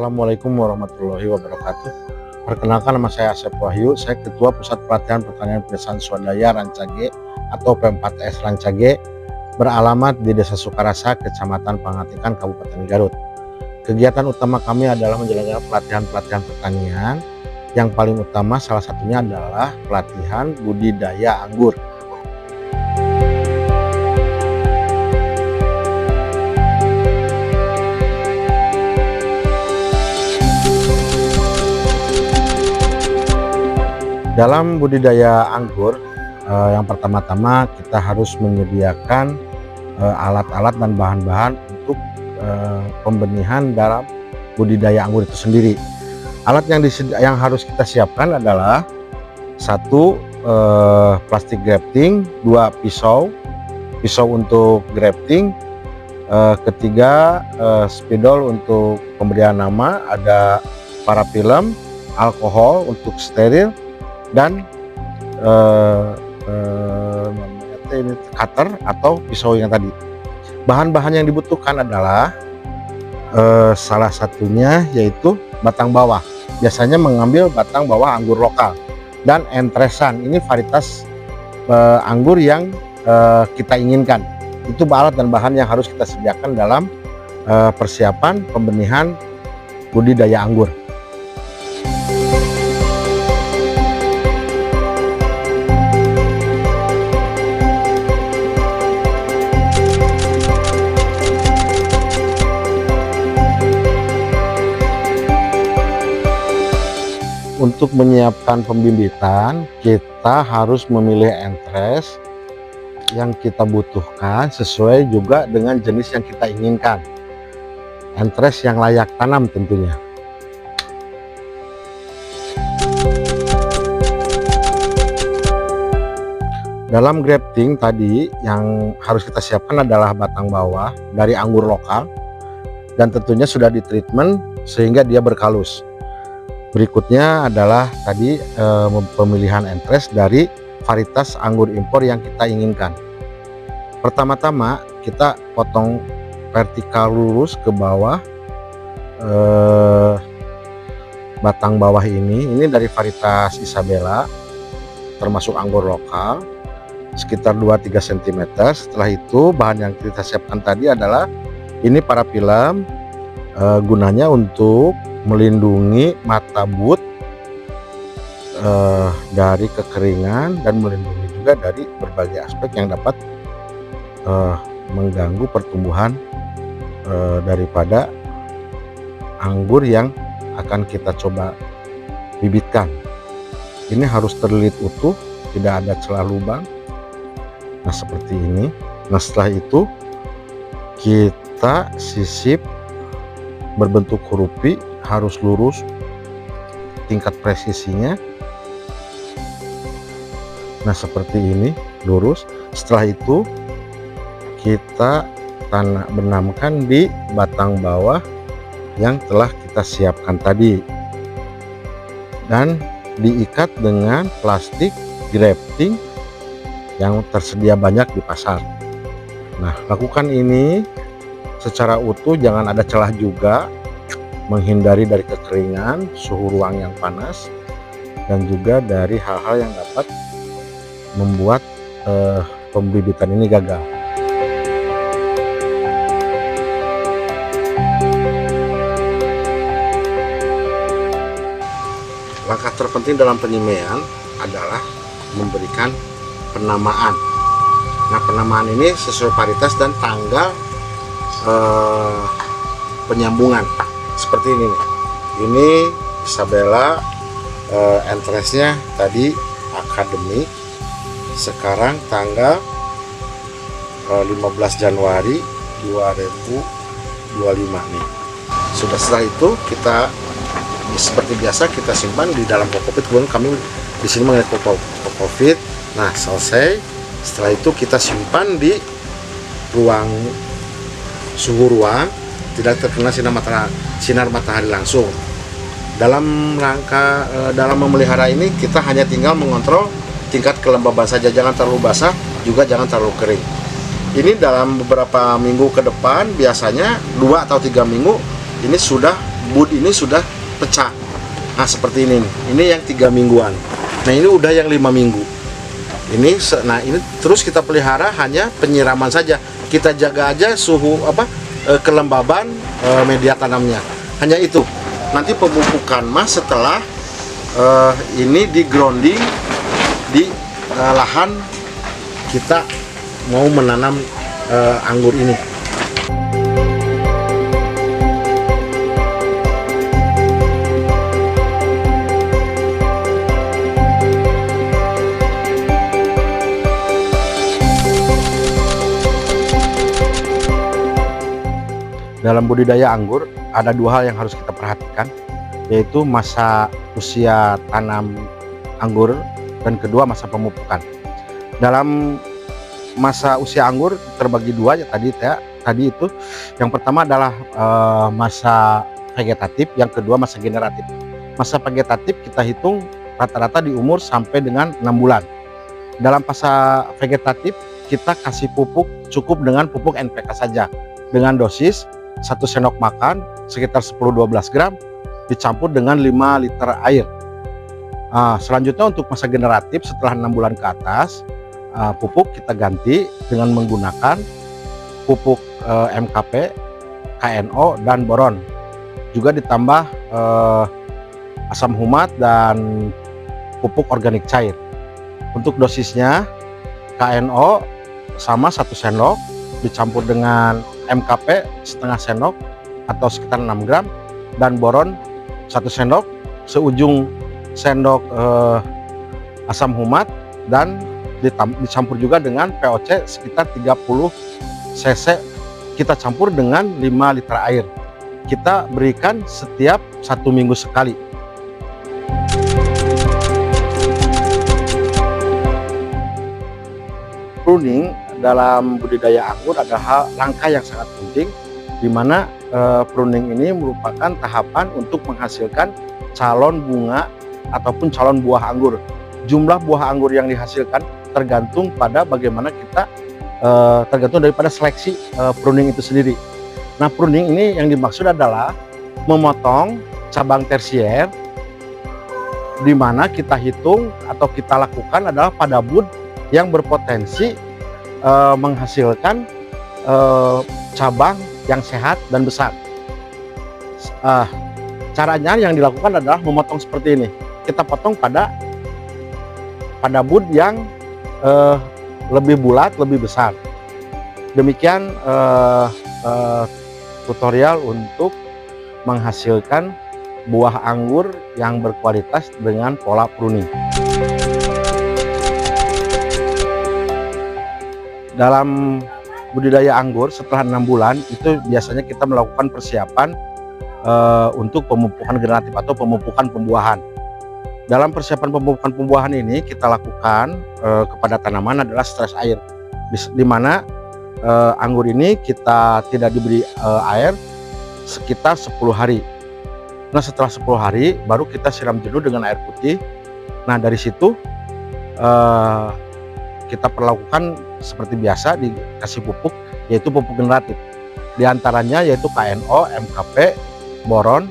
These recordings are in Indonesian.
Assalamualaikum warahmatullahi wabarakatuh. Perkenalkan, nama saya Asep Wahyu. Saya Ketua Pusat Pelatihan Pertanian Pedesaan Swadaya Rancage atau P4S Rancage, beralamat di Desa Sukarasa, Kecamatan Pangatikan, Kabupaten Garut. Kegiatan utama kami adalah menjalankan pelatihan pertanian. Yang paling utama salah satunya adalah pelatihan budidaya anggur. Dalam budidaya anggur, yang pertama-tama kita harus menyediakan alat-alat dan bahan-bahan untuk pembenihan dalam budidaya anggur itu sendiri. Alat yang harus kita siapkan adalah satu, plastik grafting, dua, pisau untuk grafting, ketiga, spidol untuk pemberian nama, ada parafilm, alkohol untuk steril, dan ini cutter atau pisau yang tadi. Bahan-bahan yang dibutuhkan adalah salah satunya yaitu batang bawah. Biasanya mengambil batang bawah anggur lokal, dan entresan, ini varietas anggur yang kita inginkan. Itu alat dan bahan yang harus kita sediakan dalam persiapan pembenihan budidaya anggur. Untuk menyiapkan pembibitan, kita harus memilih entres yang kita butuhkan sesuai juga dengan jenis yang kita inginkan. Entres yang layak tanam tentunya. Dalam grafting tadi yang harus kita siapkan adalah batang bawah dari anggur lokal, dan tentunya sudah ditreatment sehingga dia berkalus. Berikutnya adalah tadi pemilihan entres dari varietas anggur impor yang kita inginkan. Pertama-tama kita potong vertikal lurus ke bawah batang bawah ini dari varietas Isabella, termasuk anggur lokal, sekitar 2-3 cm. Setelah itu bahan yang kita siapkan tadi adalah ini parafilm, gunanya untuk melindungi mata but dari kekeringan dan melindungi juga dari berbagai aspek yang dapat mengganggu pertumbuhan daripada anggur yang akan kita coba bibitkan. Ini harus terlilit utuh, tidak ada celah lubang. Nah, seperti ini. Nah, setelah itu kita sisip berbentuk huruf V, harus lurus tingkat presisinya. Nah, seperti ini, lurus. Setelah itu kita benamkan di batang bawah yang telah kita siapkan tadi, dan diikat dengan plastik grafting yang tersedia banyak di pasar. Nah, lakukan ini secara utuh, jangan ada celah juga, menghindari dari kekeringan, suhu ruang yang panas, dan juga dari hal-hal yang dapat membuat pembibitan ini gagal. Langkah terpenting dalam penyemaian adalah memberikan penamaan. Nah, penamaan ini sesuai varietas dan tanggal penyambungan. Seperti ini nih. Ini Isabella, entresnya tadi akademik. Sekarang tanggal 15 Januari 2025 nih. Sudah, setelah itu kita seperti biasa kita simpan di dalam kokopit. Kemudian kami di sini mengenai kokopit. Nah, selesai. Setelah itu kita simpan di ruang suhu ruang, tidak terkena sinar matahari langsung. Dalam rangka dalam memelihara ini kita hanya tinggal mengontrol tingkat kelembaban saja, jangan terlalu basah, juga jangan terlalu kering. Ini dalam beberapa minggu ke depan, biasanya 2 atau 3 minggu ini sudah bud ini sudah pecah. Nah seperti ini nih. Ini yang 3 mingguan. Nah ini udah yang 5 minggu. Nah ini terus kita pelihara hanya penyiraman saja. Kita jaga aja suhu kelembaban media tanamnya. Hanya itu. Nanti pemupukan mas setelah ini di grounding di lahan kita mau menanam anggur ini. Dalam budidaya anggur ada 2 hal yang harus kita perhatikan, yaitu masa usia tanam anggur dan kedua masa pemupukan. Dalam masa usia anggur terbagi 2 ya tadi itu. Yang pertama adalah masa vegetatif, yang kedua masa generatif. Masa vegetatif kita hitung rata-rata di umur sampai dengan 6 bulan. Dalam masa vegetatif kita kasih pupuk cukup dengan pupuk NPK saja dengan dosis 1 sendok makan sekitar 10-12 gram dicampur dengan 5 liter air. Selanjutnya untuk masa generatif setelah 6 bulan ke atas, pupuk kita ganti dengan menggunakan pupuk MKP, KNO, dan boron. Juga ditambah asam humat dan pupuk organik cair. Untuk dosisnya KNO sama 1 sendok dicampur dengan MKP setengah sendok atau sekitar 6 gram dan boron 1 sendok, seujung sendok asam humat, dan dicampur juga dengan POC sekitar 30 cc. Kita campur dengan 5 liter air. Kita berikan setiap 1 minggu sekali. Pruning dalam budidaya anggur adalah langkah yang sangat penting, di mana pruning ini merupakan tahapan untuk menghasilkan calon bunga ataupun calon buah anggur. Jumlah buah anggur yang dihasilkan tergantung pada bagaimana kita tergantung daripada seleksi pruning itu sendiri. Nah, pruning ini yang dimaksud adalah memotong cabang tersier, di mana kita hitung atau kita lakukan adalah pada bud yang berpotensi menghasilkan cabang yang sehat dan besar. Caranya yang dilakukan adalah memotong seperti ini. Kita potong pada bud yang lebih bulat, lebih besar. Demikian tutorial untuk menghasilkan buah anggur yang berkualitas dengan pola pruning. Dalam budidaya anggur setelah 6 bulan itu biasanya kita melakukan persiapan untuk pemupukan generatif atau pemupukan pembuahan. Dalam persiapan pemupukan pembuahan ini kita lakukan kepada tanaman adalah stres air, di mana anggur ini kita tidak diberi air sekitar 10 hari. Nah, setelah 10 hari baru kita siram jenuh dengan air putih. Nah, dari situ kita perlakukan seperti biasa, dikasih pupuk, yaitu pupuk generatif. Di antaranya yaitu KNO, MKP, boron,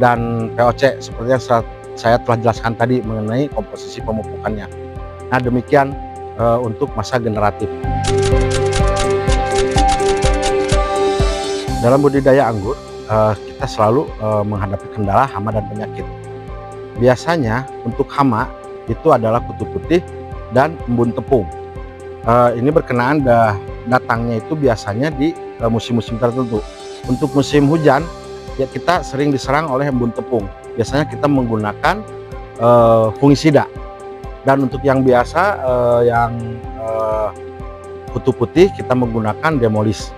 dan POC seperti yang saya telah jelaskan tadi mengenai komposisi pemupukannya. Nah, demikian untuk masa generatif. Dalam budidaya anggur kita selalu menghadapi kendala hama dan penyakit. Biasanya untuk hama itu adalah kutu putih dan embun tepung. Ini berkenaan datangnya itu biasanya di musim-musim tertentu. Untuk musim hujan ya kita sering diserang oleh embun tepung. Biasanya kita menggunakan fungisida. Dan untuk yang biasa yang kutu putih kita menggunakan Demolis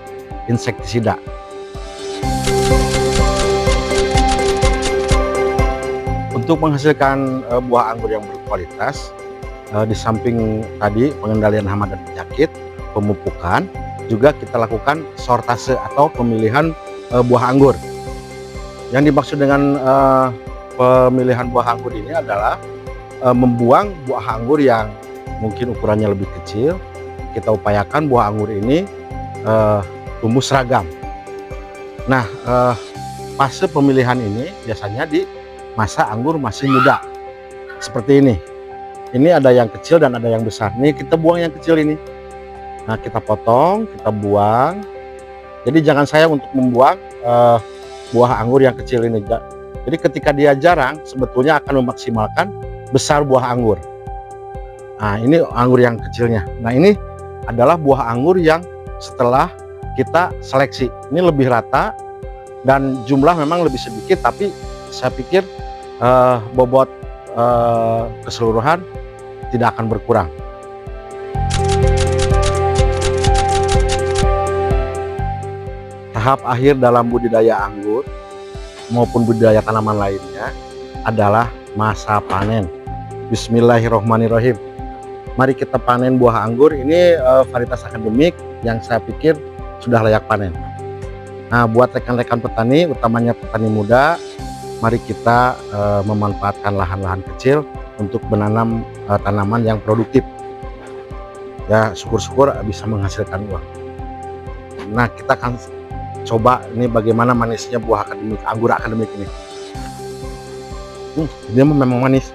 insektisida. Untuk menghasilkan buah anggur yang berkualitas, di samping tadi pengendalian hama dan penyakit, pemupukan, juga kita lakukan sortase atau pemilihan buah anggur. Yang dimaksud dengan pemilihan buah anggur ini adalah membuang buah anggur yang mungkin ukurannya lebih kecil. Kita upayakan buah anggur ini tumbuh seragam. Nah, fase pemilihan ini biasanya di masa anggur masih muda. Seperti ini. Ini ada yang kecil dan ada yang besar. Nih kita buang yang kecil ini. Nah kita potong, kita buang. Jadi jangan sayang untuk membuang buah anggur yang kecil ini. Jadi ketika dia jarang, sebetulnya akan memaksimalkan besar buah anggur. Nah ini anggur yang kecilnya. Nah ini adalah buah anggur yang setelah kita seleksi. Ini lebih rata dan jumlah memang lebih sedikit, tapi saya pikir bobot keseluruhan tidak akan berkurang. Tahap akhir dalam budidaya anggur maupun budidaya tanaman lainnya adalah masa panen. Bismillahirrohmanirrohim. Mari kita panen buah anggur. Ini varietas akademik yang saya pikir sudah layak panen. Nah, buat rekan-rekan petani, utamanya petani muda, mari kita memanfaatkan lahan-lahan kecil untuk menanam tanaman yang produktif. Ya, syukur-syukur bisa menghasilkan uang. Nah, kita akan coba ini bagaimana manisnya buah akademik, anggur akademik ini. Dia memang manis.